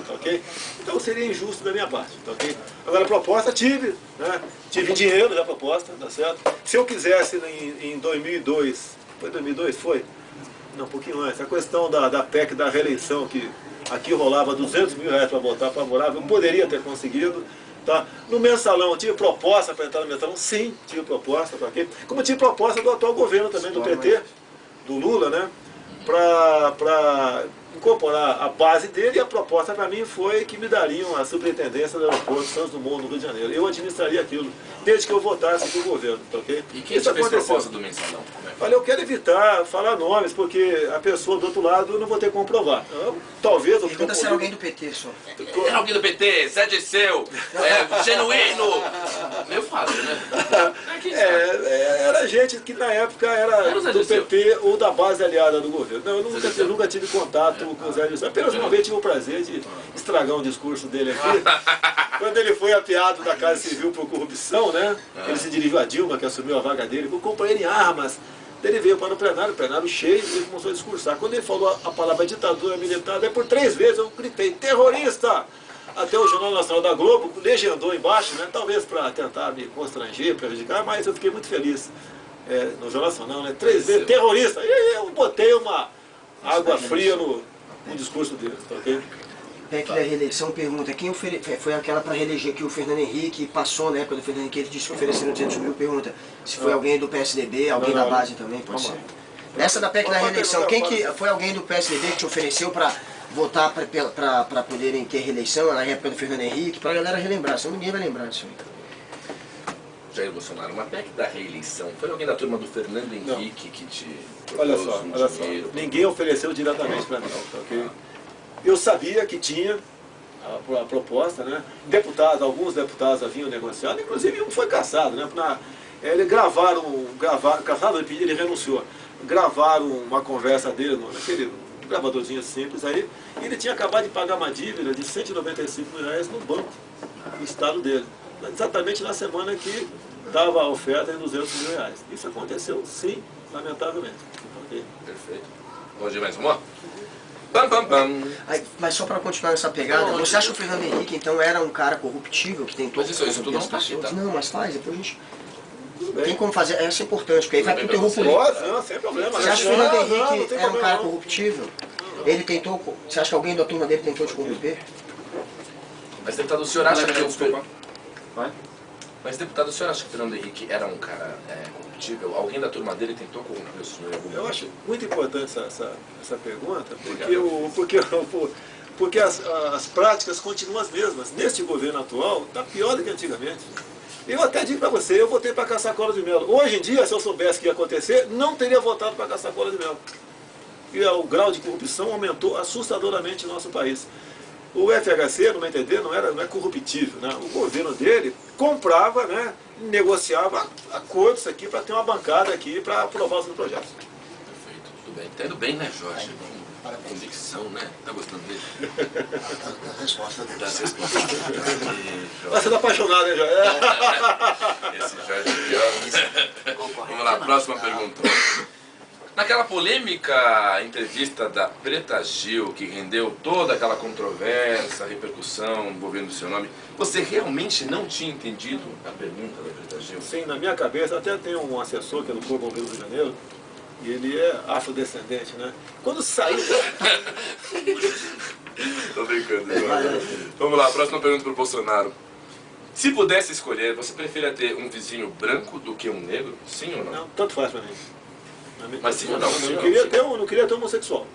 Tá ok? Então seria injusto da minha parte, tá ok? Agora a proposta tive, né? Tive dinheiro da proposta, tá certo? Se eu quisesse em 2002, foi 2002? Foi? Não, um pouquinho antes, a questão da PEC da reeleição, que aqui rolava 200 mil reais para votar favorável, eu poderia ter conseguido. Tá? No mensalão, tive proposta para entrar no mensalão? Sim, tive proposta, tá ok? Como tive proposta do atual governo também, do PT, do Lula, né? Para incorporar a base dele, e a proposta para mim foi que me dariam a superintendência do aeroporto Santos Dumont, no Rio de Janeiro. Eu administraria aquilo, desde que eu votasse para o governo, tá ok? E quem te fez proposta do mensalão? Olha, eu quero evitar falar nomes, porque a pessoa do outro lado eu não vou ter como provar. Talvez... Pergunta se era alguém do PT só. Era alguém do PT, Zé Dirceu, genuíno. Meio fácil, né? Era gente que na época era do PT ou da base aliada do governo. Não, eu nunca tive contato com o Zé Dirceu. Apenas uma vez tive o prazer de estragar um discurso dele aqui. Quando ele foi apeado da Casa Civil por corrupção, né? Ele se dirigiu a Dilma, que assumiu a vaga dele, com o companheiro em armas. Ele veio para o plenário cheio, e ele começou a discursar. Quando ele falou a palavra ditadura militar, daí por 3 vezes eu gritei, terrorista! Até o Jornal Nacional da Globo legendou embaixo, né? Talvez para tentar me constranger, prejudicar, mas eu fiquei muito feliz. No Jornal Nacional, né? 3 vezes, terrorista! E eu botei uma água fria no discurso dele, tá ok? PEC da reeleição pergunta, quem foi aquela para reeleger que o Fernando Henrique passou, na época do Fernando Henrique, ele disse que ofereceram 200 mil, pergunta se foi alguém do PSDB, alguém da base também, pode ser. Nessa da PEC da reeleição, quem que foi alguém do PSDB que te ofereceu para votar para poderem ter reeleição na época do Fernando Henrique, para a galera relembrar, senão ninguém vai lembrar disso aí. Jair Bolsonaro, uma PEC da reeleição, foi alguém da turma do Fernando Henrique que te olha só, ninguém ofereceu diretamente para mim, ok? Eu sabia que tinha a proposta, né? Alguns deputados haviam negociado, inclusive um foi cassado, né? Ele cassado, ele renunciou. Gravaram uma conversa dele naquele gravadorzinho simples aí, e ele tinha acabado de pagar uma dívida de 195 mil reais no banco do estado dele. Exatamente na semana que dava a oferta de 200 mil reais. Isso aconteceu, sim, lamentavelmente. Okay. Perfeito. Vamos de mais uma? Pam, pam, pam. Mas só para continuar nessa pegada, você acha que o Fernando Henrique então era um cara corruptível que tentou... Mas isso tudo não está aqui, tá? Não, mas faz, depois a gente... Tem como fazer, essa é importante, porque aí vai pro terror político. Não, sem problema. Você acha que o Fernando Henrique era um cara corruptível? Ele tentou... Você acha que alguém da turma dele tentou te corromper? Mas, deputado, o senhor acha que Mas, deputado, o senhor acha que o Fernando Henrique era um cara corruptível? Alguém da turma dele tentou corromper o senhor em algum momento? Eu acho muito importante essa pergunta, porque as práticas continuam as mesmas. Neste governo atual, está pior do que antigamente. Eu até digo para você, eu votei para caçar cola de mel. Hoje em dia, se eu soubesse que ia acontecer, não teria votado para caçar cola de mel. E o grau de corrupção aumentou assustadoramente no nosso país. O FHC, no meu entender, não é corruptível, né? O governo dele comprava, né, negociava acordos aqui para ter uma bancada aqui para aprovar os projetos. Perfeito, tudo bem. Tá indo bem, né, Jorge? Para a convicção, né? Tá gostando dele? Da resposta dele. Das respostas dele. Você tá apaixonado, hein, Jorge? Esse Jorge é pior. Vamos lá, próxima pergunta. Naquela polêmica entrevista da Preta Gil, que rendeu toda aquela controvérsia, repercussão envolvendo o seu nome, você realmente não tinha entendido a pergunta da Preta Gil? Sim, na minha cabeça, até tem um assessor que é do Corpo Bombeiro do Rio de Janeiro, e ele é afrodescendente, né? Quando saiu... Tô brincando, vamos lá, próxima pergunta para o Bolsonaro. Se pudesse escolher, você preferia ter um vizinho branco do que um negro? Sim ou não? Não, tanto faz para mim. Mas sim ou não? Eu não queria ter homossexual.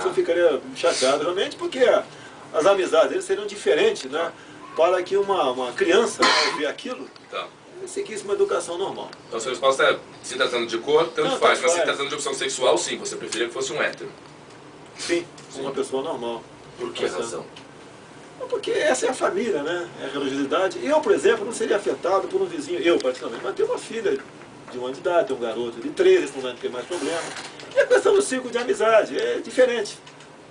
Eu ficaria chateado realmente, porque as amizades deles seriam diferentes, né? Para que uma criança, ao ver aquilo, seguisse uma educação normal. Então a sua resposta é, se tratando de cor, tanto faz, mas se tratando de opção sexual, sim, você preferia que fosse um hétero? Sim, uma pessoa normal. Por que razão? Porque essa é a família, né? É a religiosidade. Eu, por exemplo, não seria afetado por um vizinho, eu particularmente, mas ter uma filha de 1 ano de idade, tem um garoto de 13, esse momento tem mais problema. E a questão do ciclo de amizade é diferente.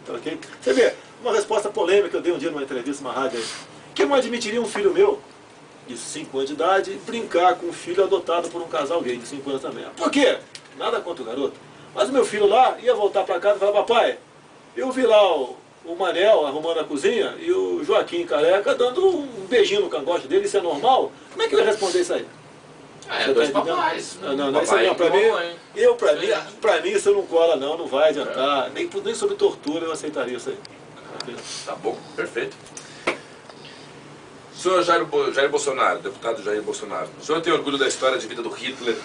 Okay? Você vê, uma resposta polêmica que eu dei um dia numa entrevista, numa rádio aí, que eu não admitiria um filho meu, de 5 anos de idade, brincar com um filho adotado por um casal gay de 5 anos também. Por quê? Nada contra o garoto. Mas o meu filho lá ia voltar para casa e falar, papai, eu vi lá o Manel arrumando a cozinha e o Joaquim careca dando um beijinho no cangote dele, isso é normal? Como é que eu ia responder isso aí? É, dois papais. Não, isso não, pra mim isso não cola não vai adiantar, nem sob tortura eu aceitaria isso aí. Tá bom, perfeito. Senhor Jair Bolsonaro, deputado Jair Bolsonaro, o senhor tem orgulho da história de vida do Hitler?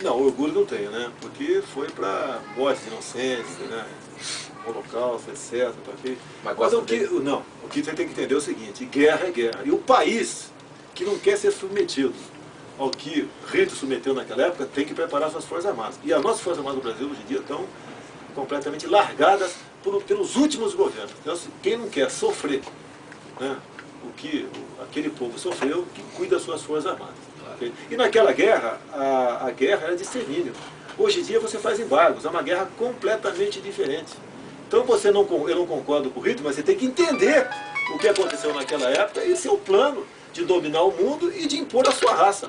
Não, orgulho não tenho, né? Porque foi para morte de inocentes, né? Holocausto, etc. Mas o que você tem que entender é o seguinte, guerra é guerra. E o país que não quer ser submetido ao que Hitler submeteu naquela época, tem que preparar suas Forças Armadas. E as nossas Forças Armadas do Brasil hoje em dia estão completamente largadas pelos últimos governos. Então, quem não quer sofrer, né, o que aquele povo sofreu, que cuida das suas Forças Armadas. Okay? E naquela guerra, a guerra era de extermínio. Hoje em dia você faz embargos, é uma guerra completamente diferente. Então eu não concordo com o Hitler, mas você tem que entender o que aconteceu naquela época e seu plano de dominar o mundo e de impor a sua raça.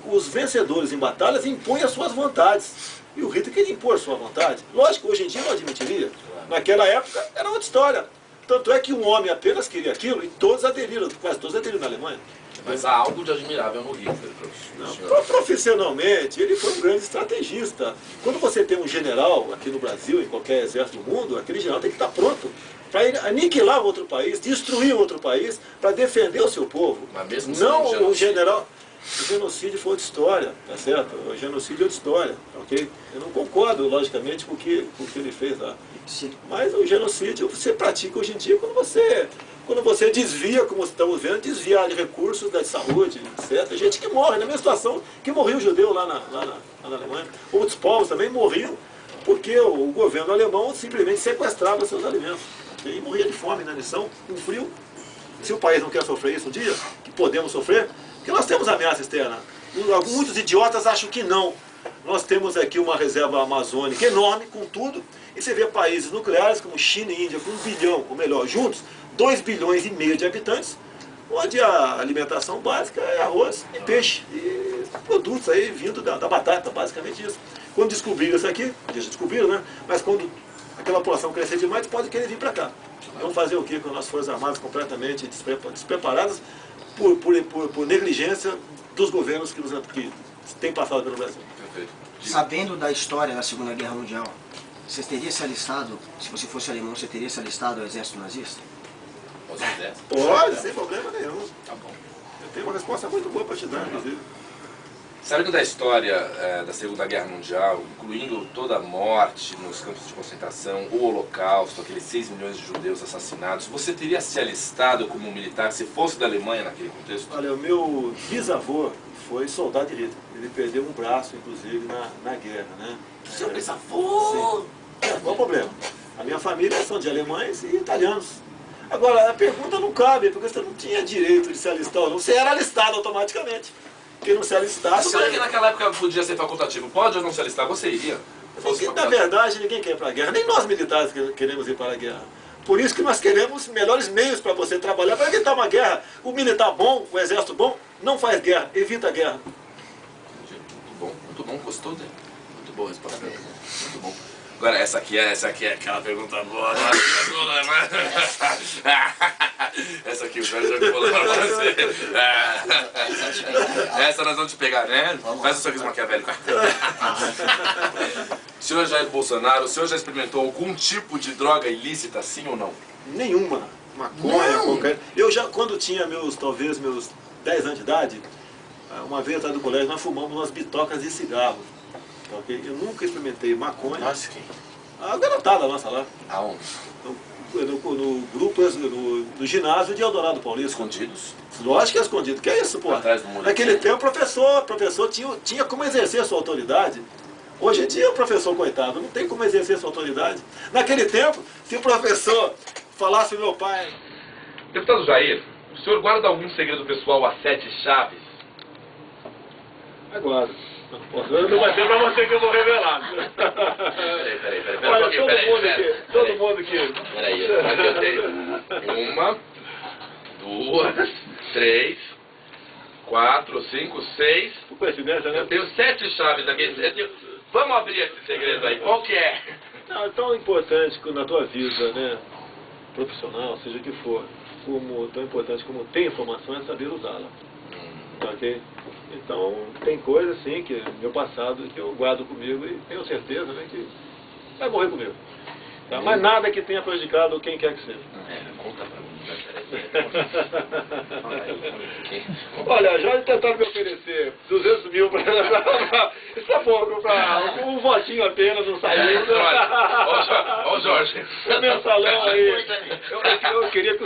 Os vencedores em batalhas impõem as suas vontades. E o Hitler queria impor a sua vontade. Lógico, hoje em dia não admitiria. Naquela época era outra história. Tanto é que um homem apenas queria aquilo e todos aderiram, quase todos aderiram na Alemanha. Mas há algo de admirável no Hitler, professor. Profissionalmente, ele foi um grande estrategista. Quando você tem um general aqui no Brasil, em qualquer exército do mundo, aquele general tem que estar pronto para aniquilar o outro país, destruir o outro país, para defender o seu povo. Mas mesmo não o general. O genocídio foi outra história, tá certo? O genocídio é outra história, ok? Eu não concordo, logicamente, com o que ele fez lá. Mas o genocídio você pratica hoje em dia quando você desvia, como estamos vendo, desviar de recursos da saúde, etc. Gente que morre, na mesma situação que morreu o judeu lá na Alemanha. Outros povos também morriam porque o governo alemão simplesmente sequestrava seus alimentos. E morria de fome, inanição, com frio. Se o país não quer sofrer isso um dia, que podemos sofrer, porque nós temos ameaça externa. Muitos idiotas acham que não. Nós temos aqui uma reserva amazônica enorme, com tudo, e você vê países nucleares como China e Índia com 1 bilhão, ou melhor, juntos, 2,5 bilhões de habitantes, onde a alimentação básica é arroz e peixe, e produtos aí vindo da batata, basicamente isso. Quando descobriram isso aqui, eles descobriram, né? Mas quando aquela população crescer demais, pode querer vir para cá. Vamos fazer o quê com as nossas Forças Armadas completamente despreparadas por negligência dos governos que têm passado pelo Brasil? Sabendo da história da Segunda Guerra Mundial, você teria se alistado, se você fosse alemão, você teria se alistado ao exército nazista? Pode, sem problema nenhum. Tá bom. Eu tenho uma resposta muito boa para te dar, inclusive. Sabendo da história da Segunda Guerra Mundial, incluindo toda a morte nos campos de concentração, o Holocausto, aqueles 6 milhões de judeus assassinados, você teria se alistado como um militar se fosse da Alemanha naquele contexto? Olha, o meu bisavô foi soldado de Hitler. Ele perdeu um braço, inclusive, na guerra, né? Seu bisavô! Sim. Qual o problema? A minha família são de alemães e italianos. Agora, a pergunta não cabe, porque você não tinha direito de se alistar ou não. Você era alistado automaticamente. Quem não se alistasse... Você que naquela época podia ser facultativo, pode ou não se alistar, você iria? Na verdade, ninguém quer ir para a guerra. Nem nós militares queremos ir para a guerra. Por isso que nós queremos melhores meios para você trabalhar, para evitar uma guerra. O militar bom, o exército bom, não faz guerra, evita a guerra. Muito bom, gostou dele? Muito boa a resposta. Muito bom. Agora, essa aqui é aquela pergunta boa. Essa aqui o Jorge já falou pra você. Essa nós vamos te pegar, né? Faz o sorriso maquiavélico. Senhor Jair Bolsonaro, o senhor já experimentou algum tipo de droga ilícita, sim ou não? Nenhuma. Maconha, qualquer... Eu já, quando tinha talvez meus 10 anos de idade, uma vez atrás do colégio, nós fumamos umas bitocas de cigarro. Okay? Eu nunca experimentei maconha. Nossa, quem? A garotada nossa lá. Aonde? No grupo, no ginásio de Eldorado Paulista. Escondidos? Lógico que é escondido. Que é isso, pô? Atrás do muro. Naquele tempo o professor tinha como exercer a sua autoridade. Hoje em dia o professor, coitado, não tem como exercer a sua autoridade. Naquele tempo, se o professor falasse meu pai... Deputado Jair, o senhor guarda algum segredo pessoal a 7 chaves? Agora. Não vai ser pra você que eu vou revelar. Peraí. Olha, todo mundo aqui. Peraí, eu tenho 1, 2, 3, 4, 5, 6. Por coincidência, né? Eu tenho 7 chaves aqui. Vamos abrir esse segredo aí. Qual que é? Não, é tão importante que na tua vida, né, profissional, seja o que for, como tão importante como ter informação é saber usá-la. Tá, ok? Então, tem coisas assim que meu passado que eu guardo comigo e tenho certeza, né, que vai morrer comigo. Tá? Mas nada que tenha prejudicado quem quer que seja. Conta pra mim. Olha, já tentaram me oferecer 200 mil para isso é pouco, para um votinho apenas, não saiu. Olha o Jorge. O mensalão aí. Eu queria que